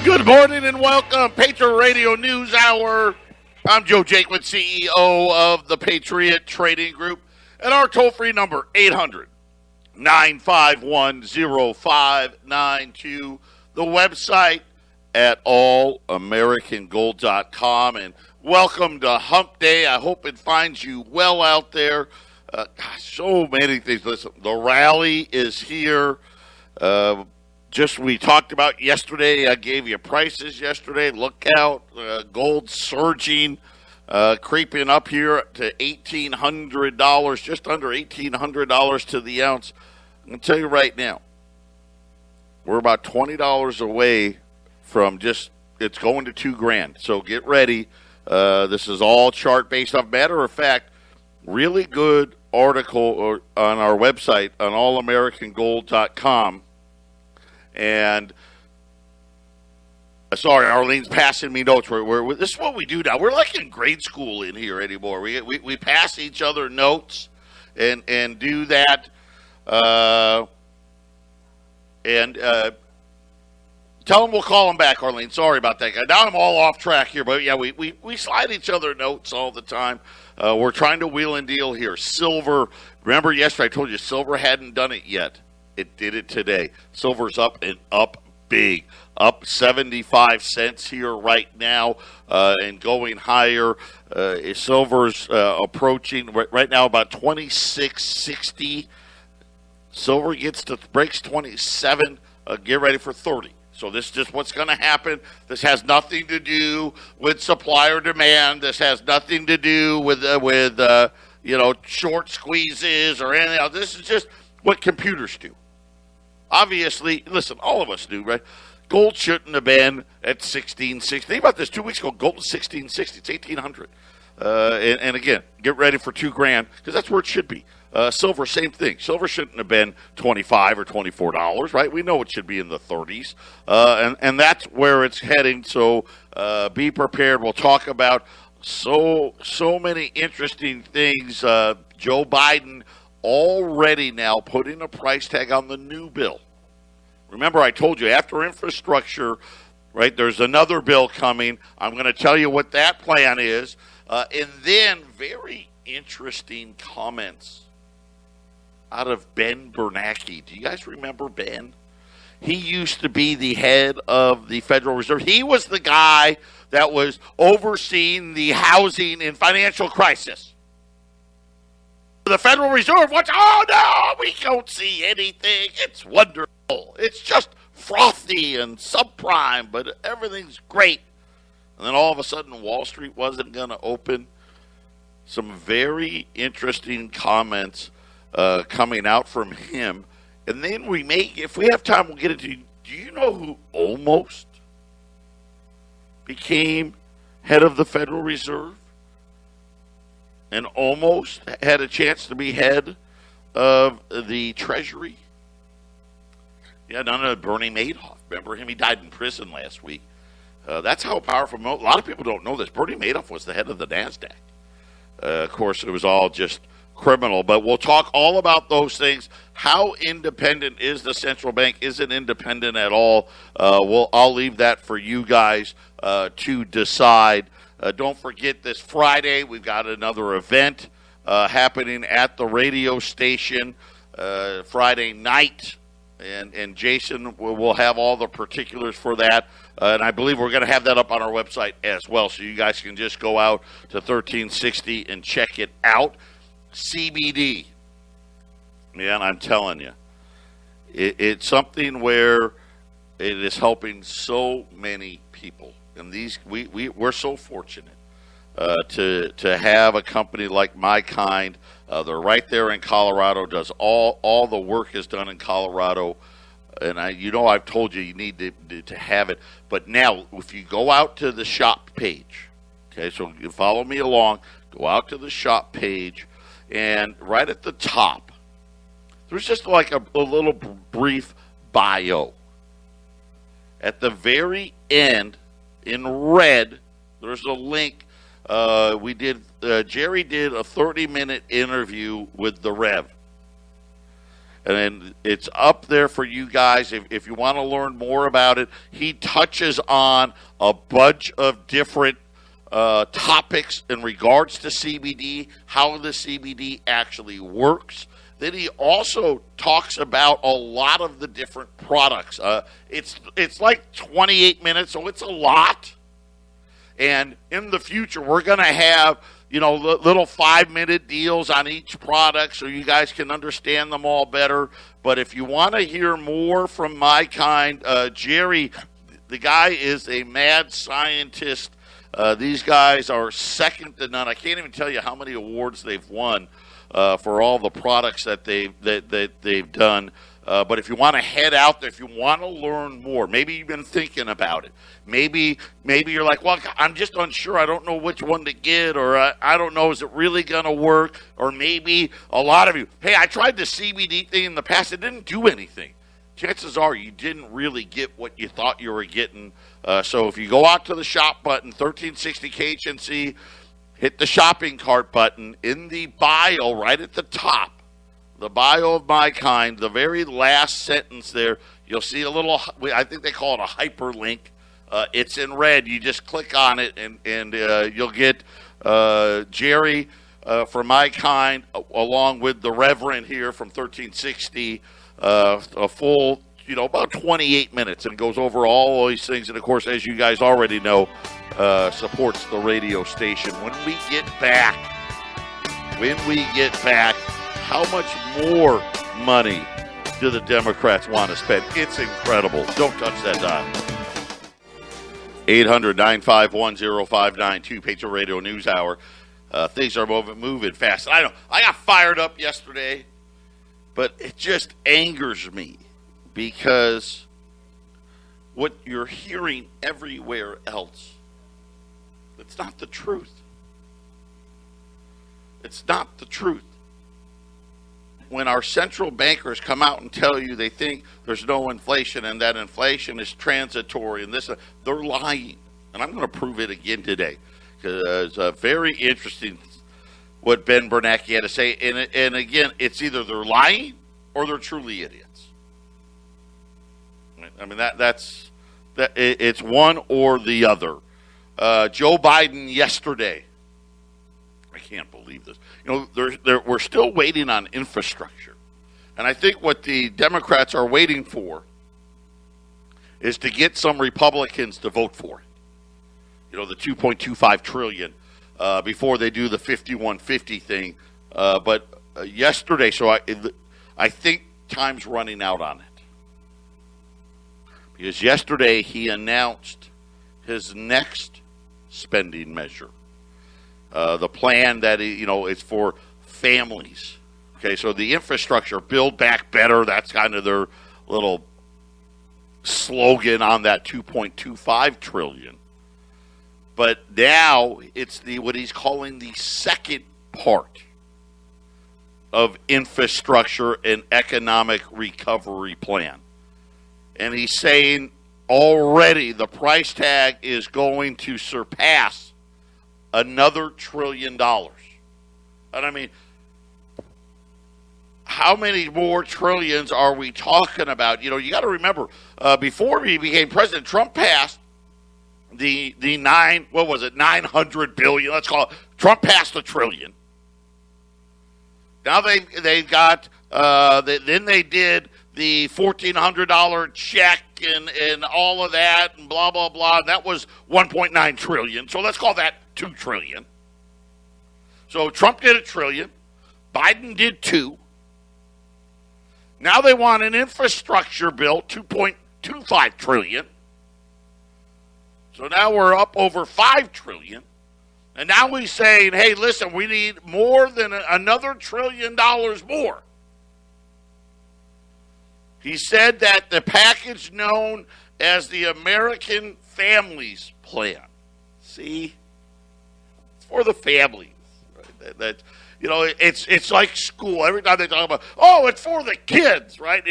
Good morning and welcome, Patriot Radio News Hour. I'm Joe Jaquin, CEO of the Patriot Trading Group, and our toll-free number, 800-951-0592. The website at allamericangold.com. And welcome to Hump Day. I hope it finds you well out there. So many things. Listen, the rally is here. Just we talked about yesterday. I gave you prices yesterday. Look out. Gold surging, creeping up here to $1,800, just under $1,800 to the ounce. I'm going to tell you right now, we're about $20 away from it's going to $2,000. So get ready. This is all chart based off. Matter of fact, really good article on our website on allamericangold.com. And sorry, Arlene's passing me notes. This is what we do now. We're like in grade school in here anymore. We pass each other notes and do that. Tell them we'll call them back, Arlene. Sorry about that. Now I'm all off track here, but yeah, we slide each other notes all the time. We're trying to wheel and deal here. Silver. Remember yesterday I told you silver hadn't done it yet. It did it today. Silver's up and up big, up 75 cents here right now, and going higher. Silver's approaching right now about 26.60. Silver breaks 27. Get ready for 30. So this is just what's going to happen. This has nothing to do with supply or demand. This has nothing to do with short squeezes or anything else. This is just what computers do. Obviously, listen, all of us do, right? Gold shouldn't have been at 1660. Think about this. 2 weeks ago, gold was 1660. It's 1800. And again, get ready for $2,000 because that's where it should be. Silver, same thing. Silver shouldn't have been $25 or $24, right? We know it should be in the 30s. And that's where it's heading. So be prepared. We'll talk about so many interesting things. Joe Biden already now putting a price tag on the new bill. Remember, I told you after infrastructure, right, there's another bill coming. I'm going to tell you what that plan is. And then very interesting comments out of Ben Bernanke. Do you guys remember Ben? He used to be the head of the Federal Reserve. He was the guy that was overseeing the housing and financial crisis. The Federal Reserve, oh no, we don't see anything. It's wonderful. It's just frothy and subprime, but everything's great. And then all of a sudden, Wall Street wasn't going to open. Some very interesting comments coming out from him. And then if we have time, we'll get into, do you know who almost became head of the Federal Reserve? And almost had a chance to be head of the Treasury. Yeah, none of Bernie Madoff. Remember him? He died in prison last week. That's how powerful. A lot of people don't know this. Bernie Madoff was the head of the NASDAQ. Of course, it was all just criminal. But we'll talk all about those things. How independent is the central bank? Is it independent at all? I'll leave that for you guys to decide. Don't forget this Friday, we've got another event happening at the radio station Friday night. And Jason will have all the particulars for that. And I believe we're going to have that up on our website as well. So you guys can just go out to 1360 and check it out. CBD. Man, I'm telling you. It's something where it is helping so many people. And we're so fortunate to have a company like My Kind. They're right there in Colorado. Does all the work is done in Colorado, and I've told you need to have it. But now, if you go out to the shop page, okay, so you follow me along. Go out to the shop page, and right at the top, there's just like a little brief bio. At the very end, in red, there's a link. Jerry did a 30-minute interview with the Rev. and it's up there for you guys if you want to learn more about it. He touches on a bunch of different topics in regards to CBD, how the CBD actually works. Then he also talks about a lot of the different products. It's like 28 minutes, so it's a lot. And in the future, we're going to have, little 5-minute deals on each product so you guys can understand them all better. But if you want to hear more from my kind, Jerry, the guy is a mad scientist. These guys are second to none. I can't even tell you how many awards they've won for all the products that they've done. But if you want to head out there, if you want to learn more, maybe you've been thinking about it. Maybe you're like, well, I'm just unsure. I don't know which one to get, or I don't know, is it really going to work? Or maybe a lot of you, hey, I tried the CBD thing in the past. It didn't do anything. Chances are you didn't really get what you thought you were getting. So if you go out to the shop button, 1360 KHNC, hit the shopping cart button in the bio right at the top. The bio of my kind, the very last sentence there, you'll see a little, I think they call it a hyperlink. It's in red. You just click on it, and you'll get Jerry from my kind, along with the Reverend here from 1360, a full, about 28 minutes, and goes over all these things. And, of course, as you guys already know, supports the radio station. When we get back, how much more money do the Democrats want to spend? It's incredible. Don't touch that dial. 800-951-0592, Patriot Radio News Hour. Things are moving fast. I know. I got fired up yesterday, but it just angers me because what you're hearing everywhere else, it's not the truth. It's not the truth. When our central bankers come out and tell you they think there's no inflation and that inflation is transitory and this, they're lying. And I'm going to prove it again today because it's very interesting what Ben Bernanke had to say. And again, it's either they're lying or they're truly idiots. I mean, it's one or the other. Joe Biden yesterday, I can't believe this. We're still waiting on infrastructure. And I think what the Democrats are waiting for is to get some Republicans to vote for it. The $2.25 trillion before they do the 5150 thing. But yesterday, so I think time's running out on it. Because yesterday he announced his next spending measure. The plan that is for families. Okay, so the infrastructure, Build Back Better, that's kind of their little slogan on that $2.25 trillion. But now it's what he's calling the second part of infrastructure and economic recovery plan. And he's saying already the price tag is going to surpass another $1 trillion. And I mean, how many more trillions are we talking about? You got to remember, before he became president, Trump passed the $900 billion. Let's call it. Trump passed $1 trillion. Now they got then they did the $1,400 check and all of that and blah blah blah. That was $1.9 trillion. So let's call that $2 trillion. So Trump did $1 trillion. Biden did $2 trillion. Now they want an infrastructure bill, $2.25 trillion. So now we're up over $5 trillion. And now he's saying, hey, listen, we need more than another $1 trillion more. He said that the package known as the American Families Plan. See? It's for the families. Right? It's like school. Every time they talk about, it's for the kids, right?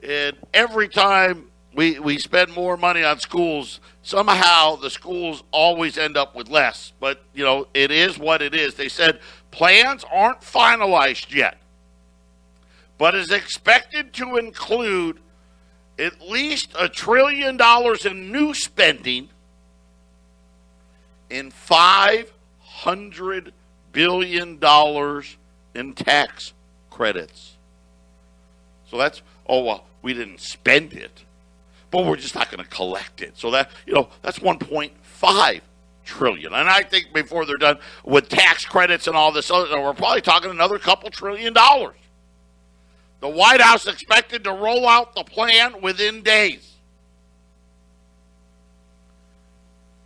And every time we spend more money on schools, somehow the schools always end up with less. But, it is what it is. They said plans aren't finalized yet, but is expected to include at least $1 trillion in new spending and $500 billion in tax credits. So that's, oh, well, we didn't spend it, but we're just not going to collect it. So that, that's 1.5 trillion. And I think before they're done with tax credits and all this other, we're probably talking another couple $1 trillion. The White House expected to roll out the plan within days.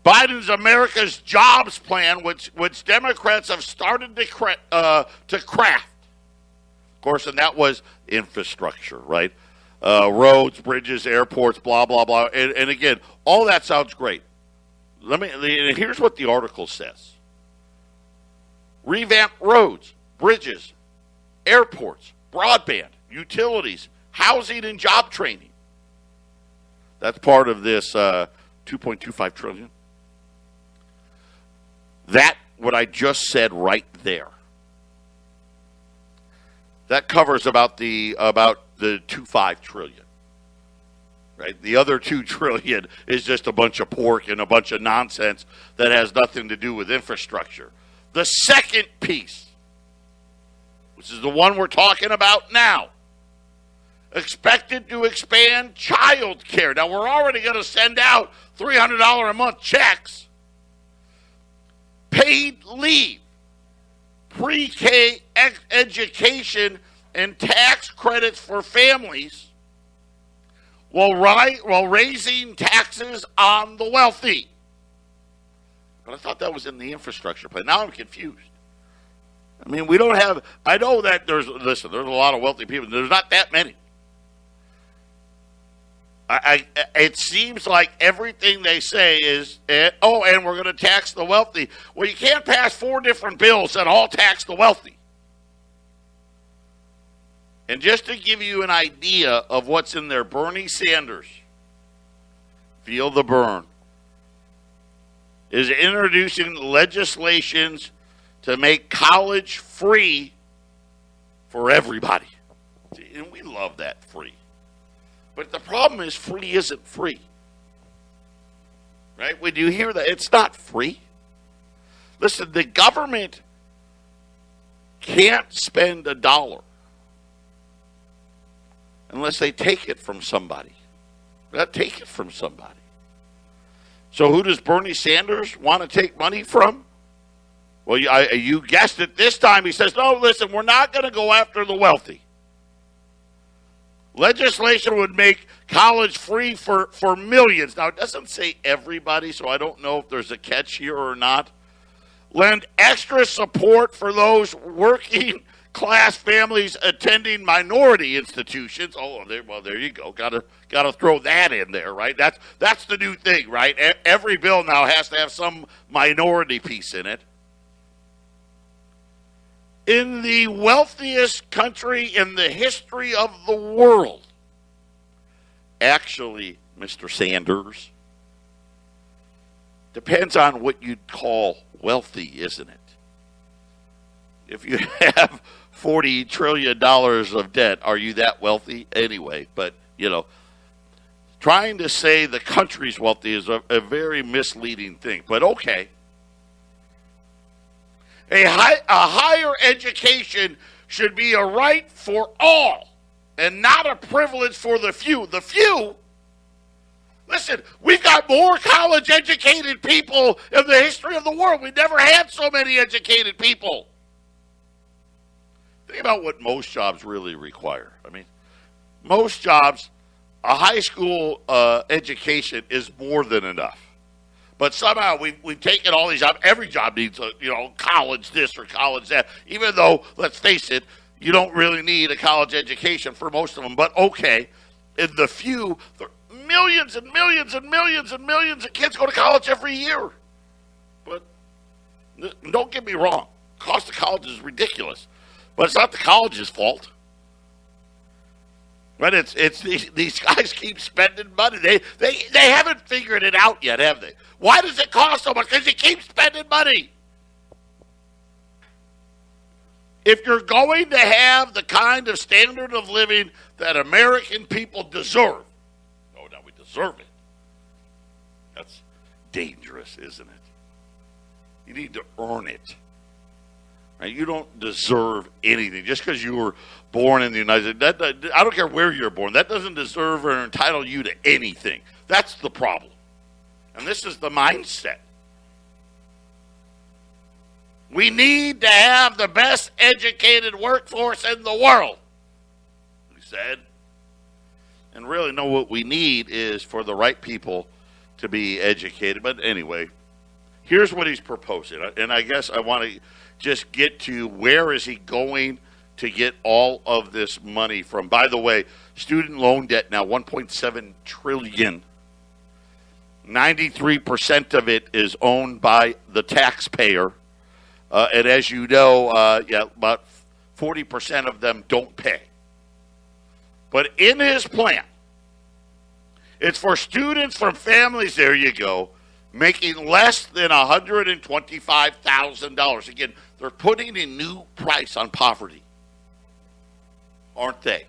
Biden's America's Jobs Plan, which Democrats have started to craft. Of course, and that was infrastructure, right? Roads, bridges, airports, blah, blah, blah. And again, all that sounds great. Here's what the article says. Revamp roads, bridges, airports, broadband, utilities, housing, and job training. That's part of this $2.25 trillion. That, what I just said right there, that covers about the 2.5 trillion. Right? The other $2 trillion is just a bunch of pork and a bunch of nonsense that has nothing to do with infrastructure. The second piece, which is the one we're talking about now, expected to expand childcare. Now, we're already going to send out $300 a month checks. Paid leave, pre-K education, and tax credits for families while raising taxes on the wealthy. But I thought that was in the infrastructure plan. Now I'm confused. I mean, we don't have, I know that there's a lot of wealthy people. There's not that many. It seems like everything they say is, and we're going to tax the wealthy. Well, you can't pass 4 different bills that all tax the wealthy. And just to give you an idea of what's in there, Bernie Sanders, feel the burn, is introducing legislations to make college free for everybody. And we love that, free. But the problem is free isn't free. Right? When you hear that, it's not free. Listen, the government can't spend $1 unless they take it from somebody. They got to take it from somebody. So who does Bernie Sanders want to take money from? Well, you guessed it this time. He says, no, listen, we're not going to go after the wealthy. Legislation would make college free for millions. Now, it doesn't say everybody, so I don't know if there's a catch here or not. Lend extra support for those working class families attending minority institutions. Oh, there you go. Got to throw that in there, right? That's the new thing, right? Every bill now has to have some minority piece in it. In the wealthiest country in the history of the world, actually, Mr. Sanders, depends on what you'd call wealthy, isn't it? If you have $40 trillion of debt, are you that wealthy anyway? But, trying to say the country's wealthy is a very misleading thing. But okay. A higher education should be a right for all and not a privilege for the few. The few, listen, we've got more college-educated people in the history of the world. We've never had so many educated people. Think about what most jobs really require. I mean, most jobs, a high school education is more than enough. But somehow we've taken all these jobs. Every job needs college this or college that. Even though, let's face it, you don't really need a college education for most of them. But okay, in the few, there are millions and millions and millions and millions of kids go to college every year. But don't get me wrong, cost of college is ridiculous. But it's not the college's fault. But it's these guys keep spending money. They haven't figured it out yet, have they? Why does it cost so much? Because you keep spending money. If you're going to have the kind of standard of living that American people deserve, oh, now we deserve it. That's dangerous, isn't it? You need to earn it. Right? You don't deserve anything. Just because you were born in the United States, I don't care where you're born, that doesn't deserve or entitle you to anything. That's the problem. And this is the mindset. We need to have the best educated workforce in the world, he said. And really, no, what we need is for the right people to be educated. But anyway, here's what he's proposing. And I guess I want to just get to where is he going to get all of this money from. By the way, student loan debt now $1.7 trillion. 93% of it is owned by the taxpayer. And as you know, about 40% of them don't pay. But in his plan, it's for students from families, there you go, making less than $125,000. Again, they're putting a new price on poverty, aren't they?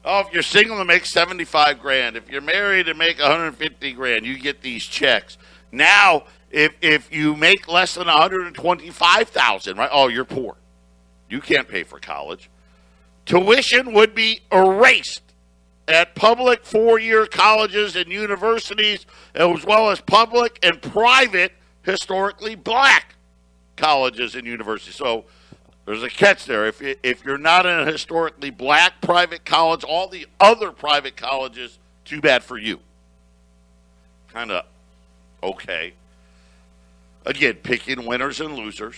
Oh, if you're single and make $75,000, if you're married and make $150,000, you get these checks. Now, if you make less than $125,000, right? Oh, you're poor. You can't pay for college. Tuition would be erased at public four-year colleges and universities, as well as public and private, historically black colleges and universities. So there's a catch there. If you're not in a historically black private college, all the other private colleges, too bad for you. Kind of okay. Again, picking winners and losers.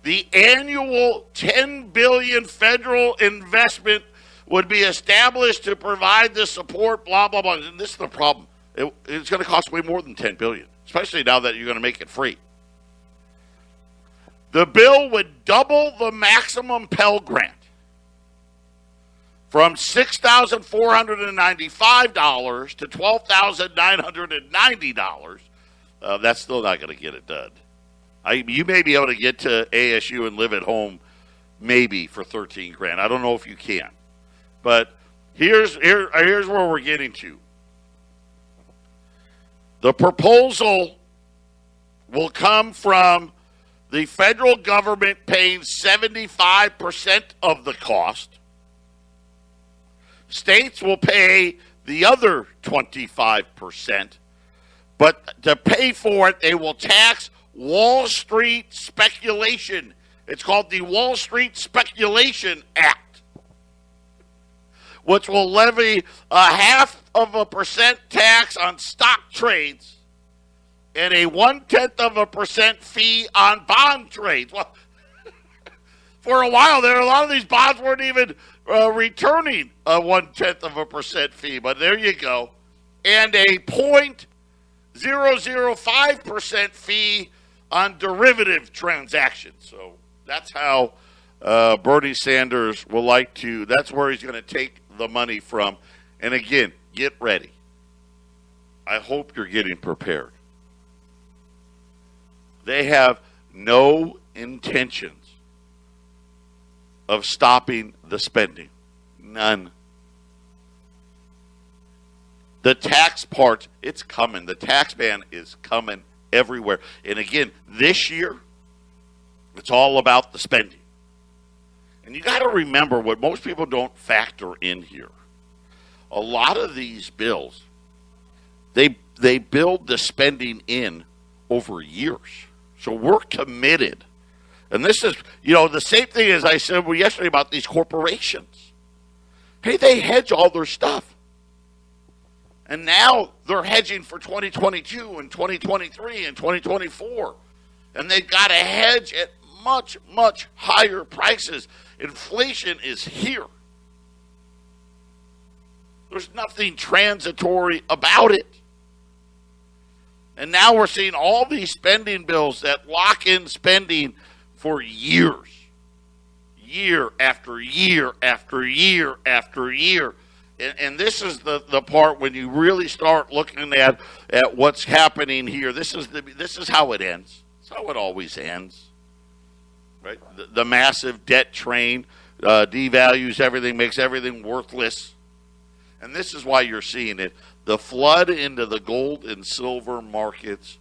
The annual $10 billion federal investment would be established to provide the support, blah, blah, blah. And this is the problem. It's going to cost way more than $10 billion, especially now that you're going to make it free. The bill would double the maximum Pell Grant from $6,495 to $12,990. That's still not going to get it done. You may be able to get to ASU and live at home maybe for $13,000. I don't know if you can. But here's where we're getting to. The proposal will come from the federal government paying 75% of the cost. States will pay the other 25%. But to pay for it, they will tax Wall Street speculation. It's called the Wall Street Speculation Act, which will levy a 0.5% tax on stock trades and a 0.1% fee on bond trades. Well, for a while there, a lot of these bonds weren't even returning a 0.1% fee, but there you go. And a 0.005% fee on derivative transactions. So that's how Bernie Sanders will like to, that's where he's going to take the money from. And again, get ready. I hope you're getting prepared. They have no intentions of stopping the spending. None. The tax part, it's coming. The tax ban is coming everywhere. And again, this year, it's all about the spending. And you got to remember what most people don't factor in here. A lot of these bills, they build the spending in over years. So we're committed. And this is, the same thing as I said yesterday about these corporations. Hey, they hedge all their stuff. And now they're hedging for 2022 and 2023 and 2024. And they've got to hedge at much, much higher prices. Inflation is here. There's nothing transitory about it. And now we're seeing all these spending bills that lock in spending for years. Year after year after year after year. And this is the part when you really start looking at what's happening here. This is how it ends. It's how it always ends. right? The massive debt train devalues everything, makes everything worthless. And this is why you're seeing it. The flood into the gold and silver markets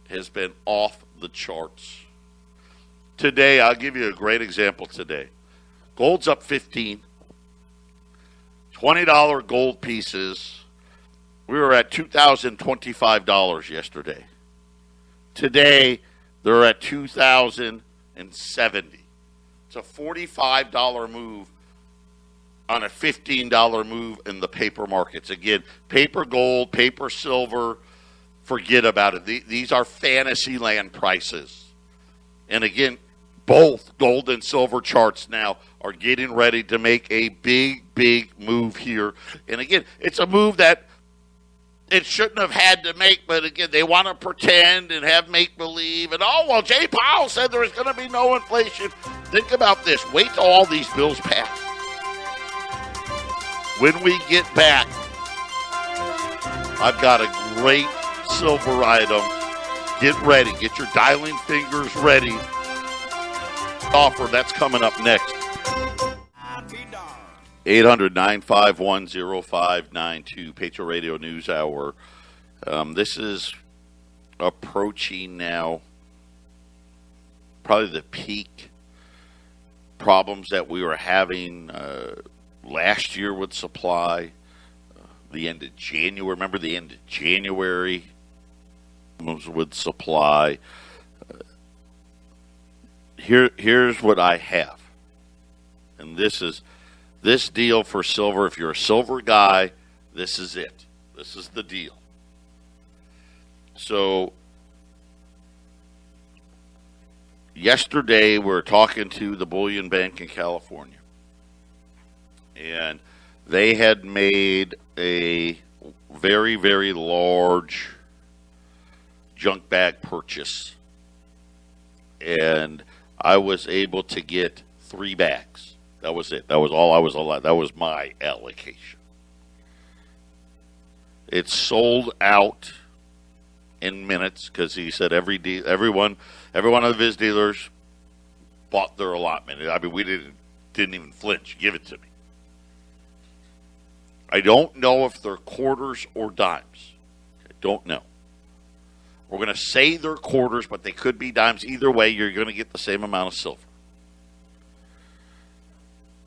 has been off the charts. Today, I'll give you a great example today. Gold's up 15. $20 gold pieces. We were at $2,025 yesterday. Today, they're at $2,070. It's a $45 move on a $15 move in the paper markets. Again, paper gold, paper silver, forget about it. These are fantasy land prices. And again, both gold and silver charts now are getting ready to make a big, big move here. And again, it's a move that it shouldn't have had to make, but again, they want to pretend and have make-believe. And, oh, well, Jay Powell said there was going to be no inflation. Think about this. Wait till all these bills pass. When we get back, I've got a great silver item. Get ready. Get your dialing fingers ready. Offer, that's coming up next. 800-951-0592, Patriot Radio News Hour. This is approaching now probably the peak problems that we were having last year with supply. The end of January. Remember the end of January with supply. Here's what I have. And this deal for silver, if you're a silver guy, this is it. This is the deal. So, yesterday we were talking to the Bullion Bank in California. And they had made a very, very large junk bag purchase. And I was able to get 3 bags. That was it. That was all I was allowed. That was my allocation. It sold out in minutes because he said every one of his dealers bought their allotment. I mean, we didn't even flinch. Give it to me. I don't know if they're quarters or dimes. I don't know. We're going to say they're quarters, but they could be dimes. Either way, you're going to get the same amount of silver.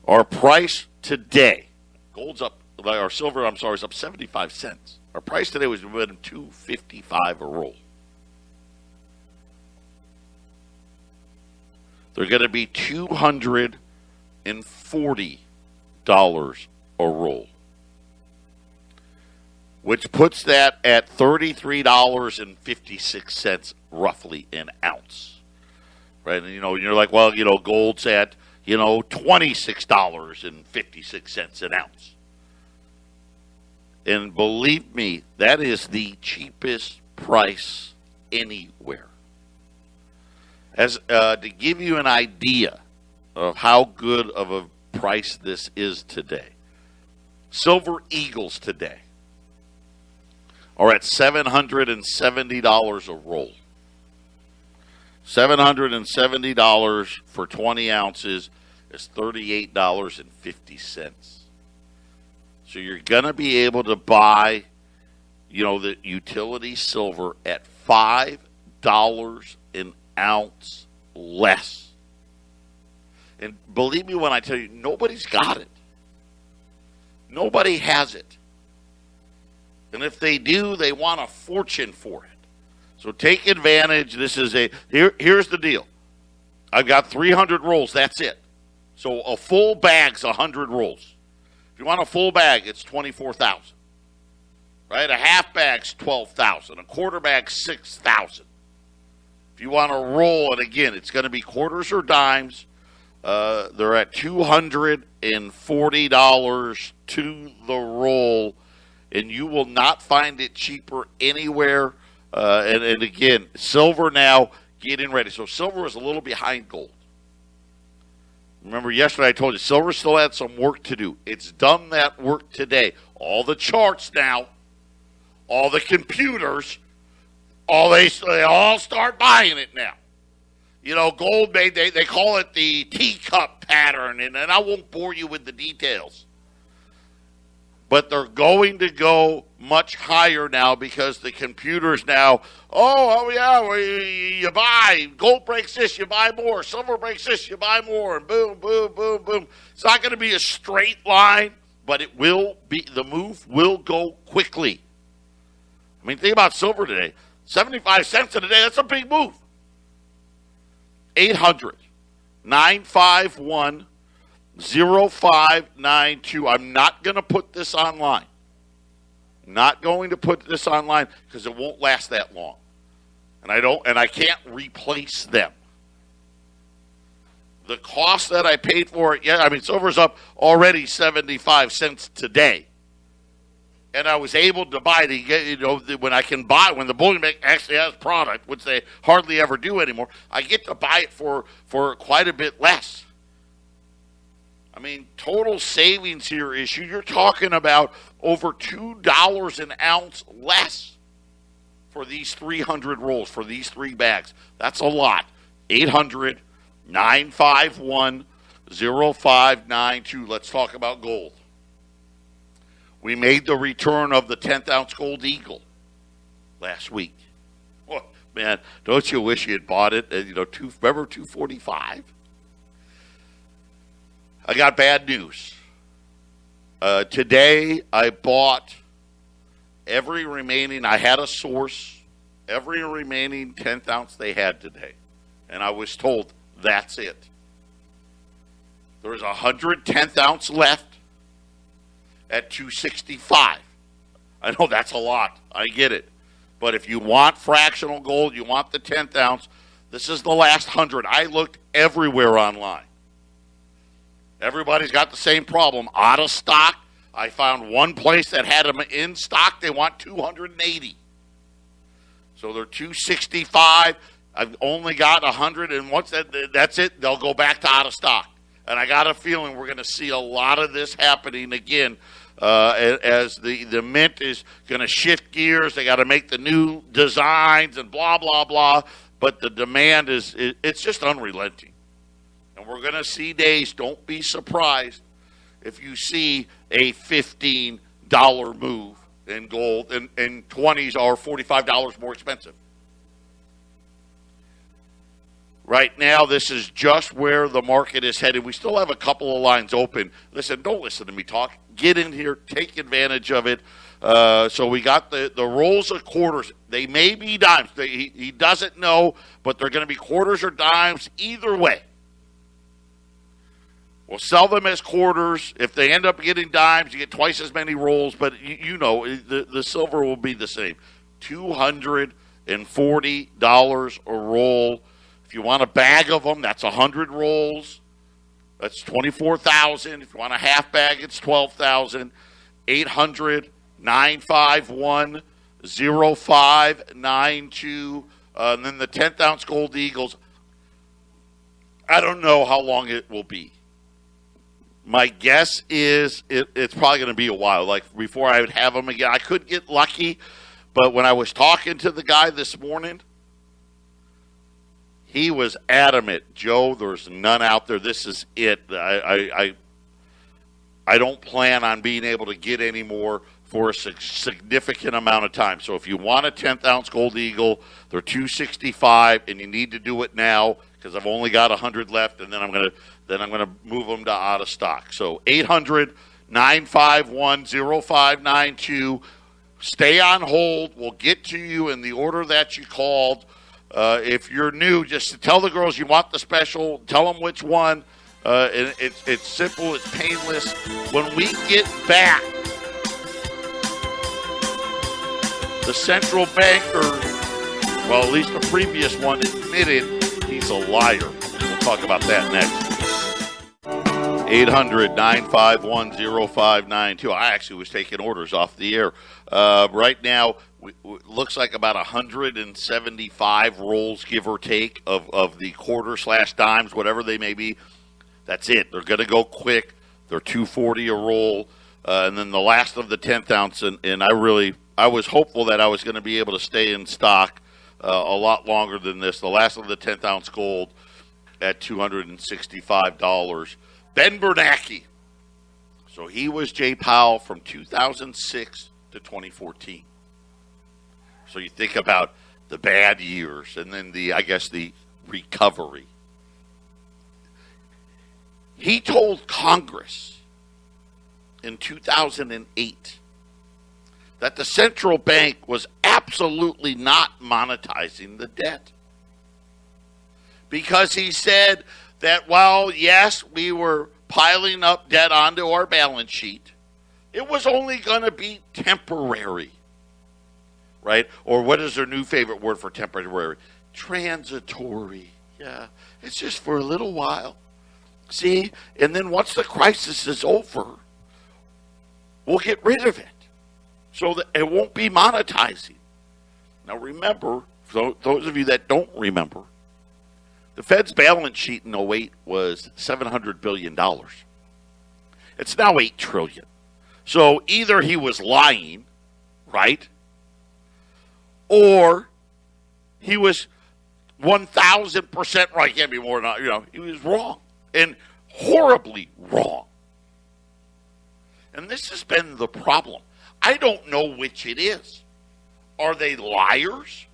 Our price today, gold's up, or silver, I'm sorry, is up 75 cents. Our price today was $2.55 a roll. They're going to be $240 a roll, which puts that at $33.56 roughly an ounce. Right? And, you're like, well, gold's at, $26.56 an ounce. And believe me, that is the cheapest price anywhere. As to give you an idea of how good of a price this is today, Silver Eagles today are at $770 a roll. $770 for 20 ounces is $38.50. So you're going to be able to buy, the utility silver at $5 an ounce less. And believe me when I tell you, nobody's got it. Nobody has it. And if they do, they want a fortune for it. So take advantage. This is here's the deal. I've got 300 rolls. That's it. So a full bag's 100 rolls. If you want a full bag, it's $24,000. Right? A half bag's $12,000. A quarter bag's $6,000. If you want a roll, and again, it's going to be quarters or dimes. They're at $240 to the roll, and you will not find it cheaper anywhere. And again, silver now getting ready. So silver is a little behind gold. Remember yesterday I told you silver still had some work to do. It's done that work today. All the charts now, all the computers, they all start buying it now. gold made, they call it the teacup pattern, and I won't bore you with the details. But they're going to go much higher now because the computers now, you buy, gold breaks this, you buy more, silver breaks this, you buy more, and boom, boom, boom, boom. It's not going to be a straight line, but the move will go quickly. I mean, think about silver today. 75 cents in a day, that's a big move. 800-951-0592. I'm not going to put this online. Not going to put this online because it won't last that long. And I can't replace them. The cost that I paid for it, silver's up already 75 cents today. And I was able to buy when the bullion bank actually has product, which they hardly ever do anymore, I get to buy it for quite a bit less. I mean, total savings here you're talking about over $2 an ounce less for these 300 rolls, for these 3 bags. That's a lot. 800-951-0592. Let's talk about gold. We made the return of the 10th ounce gold eagle last week. Oh, man, don't you wish you had bought it? Remember 245? I got bad news. Today I bought I had a source, every remaining 10th ounce they had today. And I was told that's it. There's 100 10th ounce left at $265. I know that's a lot. I get it. But if you want fractional gold, you want the 10th ounce, this is the last 100. I looked everywhere online. Everybody's got the same problem. Out of stock. I found one place that had them in stock. They want 280. So they're 265. I've only got 100, and once that's it, they'll go back to out of stock. And I got a feeling we're going to see a lot of this happening again as the mint is going to shift gears. They got to make the new designs and blah, blah, blah. But the demand it's just unrelenting. And we're going to see days, don't be surprised if you see a $15 move in gold and 20s are $45 more expensive. Right now, this is just where the market is headed. We still have a couple of lines open. Listen, don't listen to me talk. Get in here. Take advantage of it. So we got the rolls of quarters. They may be dimes. He doesn't know, but they're going to be quarters or dimes either way. We'll sell them as quarters. If they end up getting dimes, you get twice as many rolls. But the silver will be the same. $240 a roll. If you want a bag of them, that's 100 rolls. That's $24,000. If you want a half bag, it's $12,000. 800-951-0592. And then the 10th ounce gold eagles. I don't know how long it will be. My guess is it's probably going to be a while. Like before I would have them again. I could get lucky, but when I was talking to the guy this morning, he was adamant, Joe, there's none out there. This is it. I don't plan on being able to get any more for a significant amount of time. So if you want a 10th ounce gold eagle, they're $265, and you need to do it now because I've only got 100 left, and then I'm gonna move them to out of stock. So 800-951-0592. Stay on hold. We'll get to you in the order that you called. If you're new, just tell the girls you want the special. Tell them which one. And it's simple. It's painless. When we get back, the central banker, well, at least the previous one, admitted he's a liar. We'll talk about that next. 800-951-0592. I actually was taking orders off the air. Right now, looks like about 175 rolls, give or take, of the quarter/dimes, whatever they may be. That's it. They're going to go quick. They're $240 a roll. And then the last of the 10th ounce. And I was hopeful that I was going to be able to stay in stock a lot longer than this. The last of the 10th ounce gold at $265. Ben Bernanke. So he was Jay Powell from 2006 to 2014. So you think about the bad years and then the recovery. He told Congress in 2008 that the central bank was absolutely not monetizing the debt. Because he said that while, yes, we were piling up debt onto our balance sheet, it was only going to be temporary. Right? Or what is their new favorite word for temporary? Transitory. Yeah. It's just for a little while. See? And then once the crisis is over, we'll get rid of it. So that it won't be monetizing. Now remember, for those of you that don't remember, the Fed's balance sheet in 2008 was $700 billion. It's now $8 trillion. So either he was lying, right? Or he was 1,000% right. Can't be more than, he was wrong. And horribly wrong. And this has been the problem. I don't know which it is. Are they liars?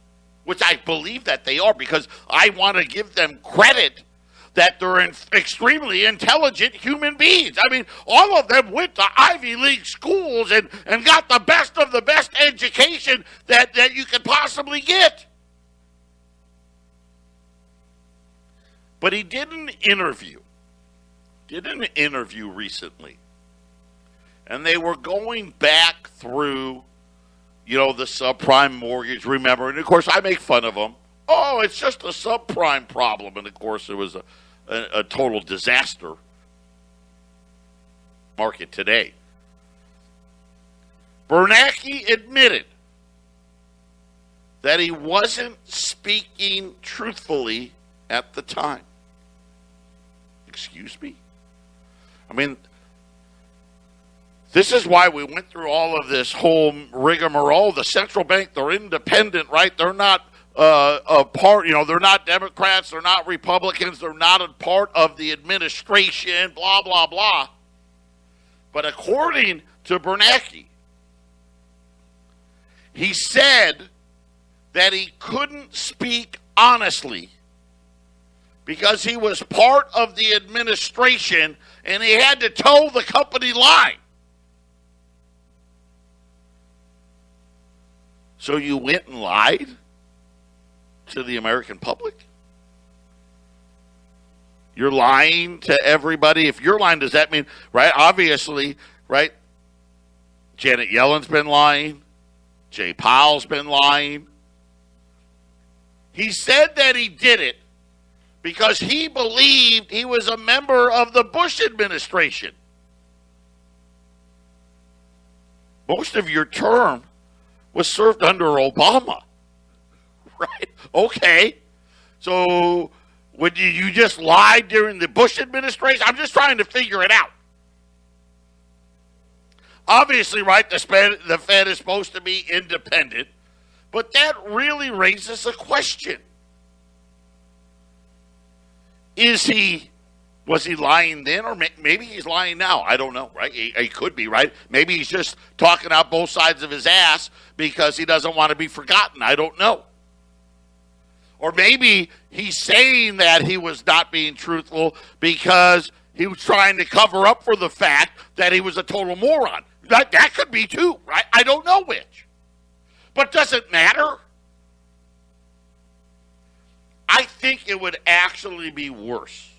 Which I believe that they are, because I want to give them credit that they're extremely intelligent human beings. I mean, all of them went to Ivy League schools and got the best of the best education that you could possibly get. But he did an interview recently. And they were going back through, the subprime mortgage, remember? And, of course, I make fun of them. Oh, it's just a subprime problem. And, of course, it was a total disaster market today. Bernanke admitted that he wasn't speaking truthfully at the time. Excuse me? I mean, this is why we went through all of this whole rigmarole. The central bank, they're independent, right? They're not a part, they're not Democrats, they're not Republicans, they're not a part of the administration, blah, blah, blah. But according to Bernanke, he said that he couldn't speak honestly because he was part of the administration and he had to toe the company line. So you went and lied to the American public? You're lying to everybody. If you're lying, does that mean, right? Obviously, right? Janet Yellen's been lying. Jay Powell's been lying. He said that he did it because he believed he was a member of the Bush administration. Most of your term was served under Obama. Right? Okay. So, would you just lie during the Bush administration? I'm just trying to figure it out. Obviously, right, the Fed is supposed to be independent, but that really raises a question. Was he lying then, or maybe he's lying now? I don't know, right? He could be, right? Maybe he's just talking out both sides of his ass because he doesn't want to be forgotten. I don't know. Or maybe he's saying that he was not being truthful because he was trying to cover up for the fact that he was a total moron. That could be too, right? I don't know which. But does it matter? I think it would actually be worse.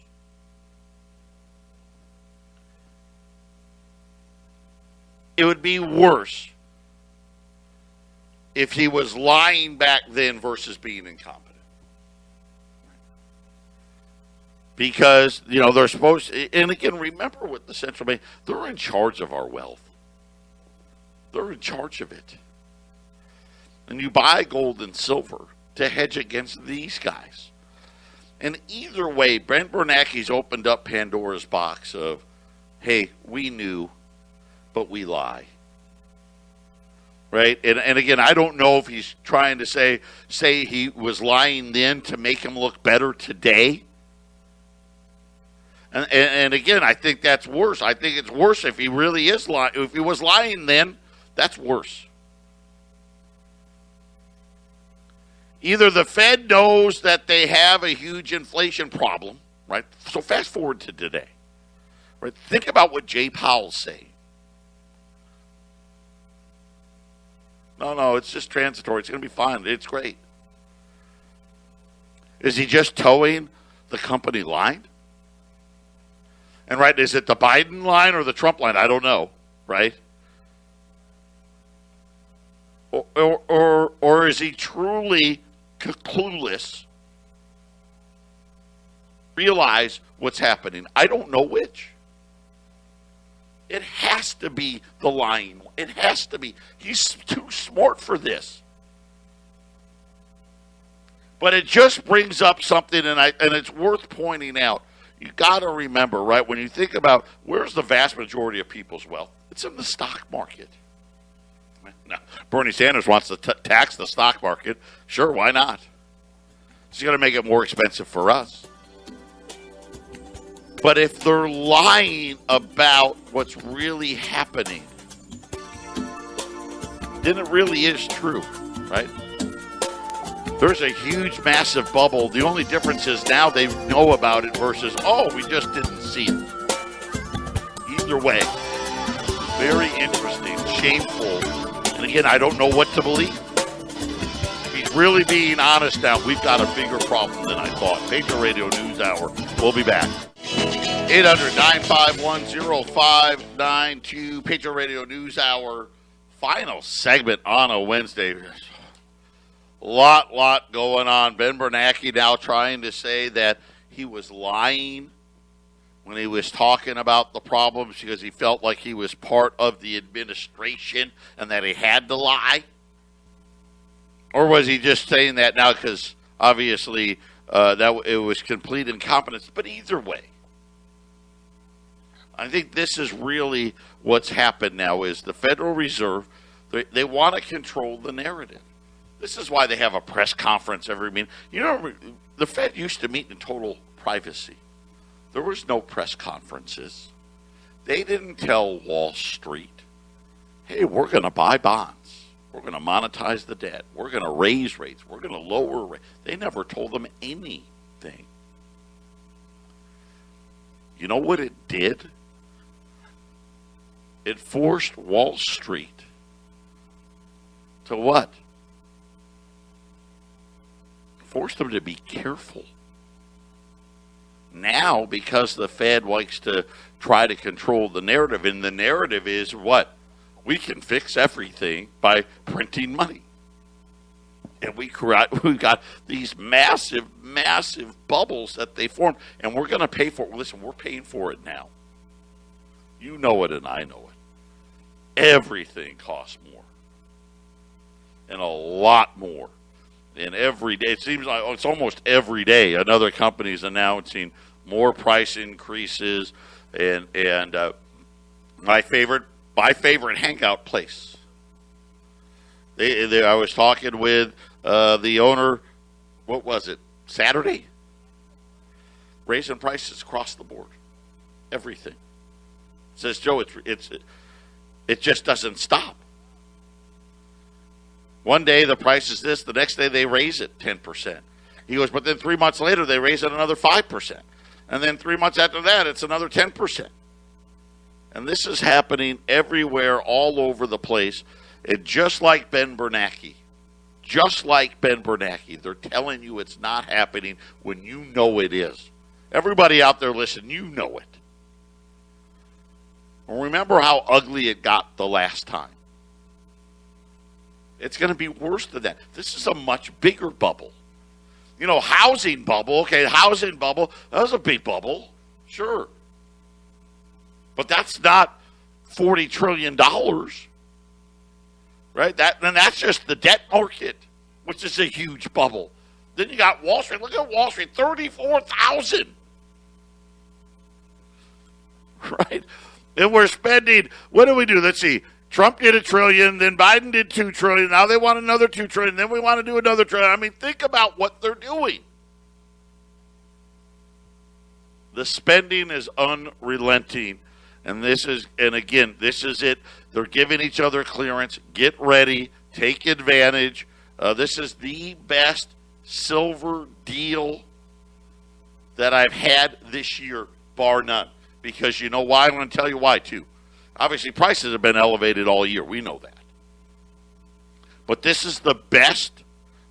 It would be worse if he was lying back then versus being incompetent. Because, they're supposed to, and again, remember with the central bank, they're in charge of our wealth. They're in charge of it. And you buy gold and silver to hedge against these guys. And either way, Brent Bernanke's opened up Pandora's box of, hey, we knew, but we lie. right? And again, I don't know if he's trying to say he was lying then to make him look better today. And again, I think that's worse. I think it's worse if he really is lying. If he was lying then, that's worse. Either the Fed knows that they have a huge inflation problem, right? So fast forward to today, right? Think about what Jay Powell's saying. No, it's just transitory. It's going to be fine. It's great. Is he just towing the company line? And right, is it the Biden line or the Trump line? I don't know, right? Or is he truly clueless? Realize what's happening. I don't know which. It has to be the lying. It has to be. He's too smart for this. But it just brings up something, and it's worth pointing out. You got to remember, right, when you think about where's the vast majority of people's wealth, it's in the stock market. Now, Bernie Sanders wants to tax the stock market. Sure, why not? It's going to make it more expensive for us. But if they're lying about what's really happening, then it really is true, right? There's a huge, massive bubble. The only difference is now they know about it versus, we just didn't see it. Either way, very interesting, shameful. And again, I don't know what to believe. If he's really being honest now, we've got a bigger problem than I thought. Patriot Radio News Hour. We'll be back. 800-951-0592. Patriot Radio News Hour. Final segment on a Wednesday. Lot going on. Ben Bernanke now trying to say that he was lying when he was talking about the problems because he felt like he was part of the administration and that he had to lie? Or was he just saying that now because obviously that it was complete incompetence? But either way, I think this is really what's happened now is the Federal Reserve, they want to control the narrative. This is why they have a press conference every meeting. You know, the Fed used to meet in total privacy. There was no press conferences. They didn't tell Wall Street, hey, we're going to buy bonds. We're going to monetize the debt. We're going to raise rates. We're going to lower rates. They never told them anything. You know what it did? It forced Wall Street to what? Forced them to be careful. Now, because the Fed likes to try to control the narrative, and the narrative is what? We can fix everything by printing money. And we got these massive, massive bubbles that they formed, and we're going to pay for it. Listen, we're paying for it now. You know it and I know it. Everything costs more. And a lot more. And every day, it seems like it's almost every day, another company is announcing more price increases. And my favorite hangout place. I was talking with the owner. What was it? Saturday. Raising prices across the board, everything. Says Joe, it just doesn't stop. One day the price is this, the next day they raise it 10%. He goes, but then 3 months later they raise it another 5%. And then 3 months after that it's another 10%. And this is happening everywhere, all over the place. And just like Ben Bernanke, they're telling you it's not happening when you know it is. Everybody out there, listen, you know it. Well, remember how ugly it got the last time. It's going to be worse than that. This is a much bigger bubble. You know, housing bubble. Okay, housing bubble. That was a big bubble. Sure. But that's not $40 trillion. Right? That's just the debt market, which is a huge bubble. Then you got Wall Street. Look at Wall Street. 34,000. Right? And we're spending, what do we do? Let's see. Trump did $1 trillion, then Biden did $2 trillion. Now they want another $2 trillion. Then we want to do another $1 trillion. I mean, think about what they're doing. The spending is unrelenting, and this is it. They're giving each other clearance. Get ready. Take advantage. This is the best silver deal that I've had this year, bar none. Because you know why? I'm going to tell you why, too. Obviously, prices have been elevated all year. We know that. But this is the best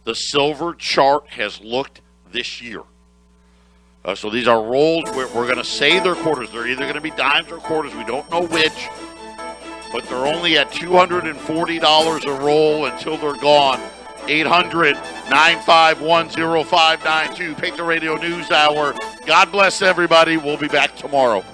the silver chart has looked this year. So these are rolls. We're going to say they're quarters. They're either going to be dimes or quarters. We don't know which. But they're only at $240 a roll until they're gone. 800-951-0592. Pick the Radio News Hour. God bless everybody. We'll be back tomorrow.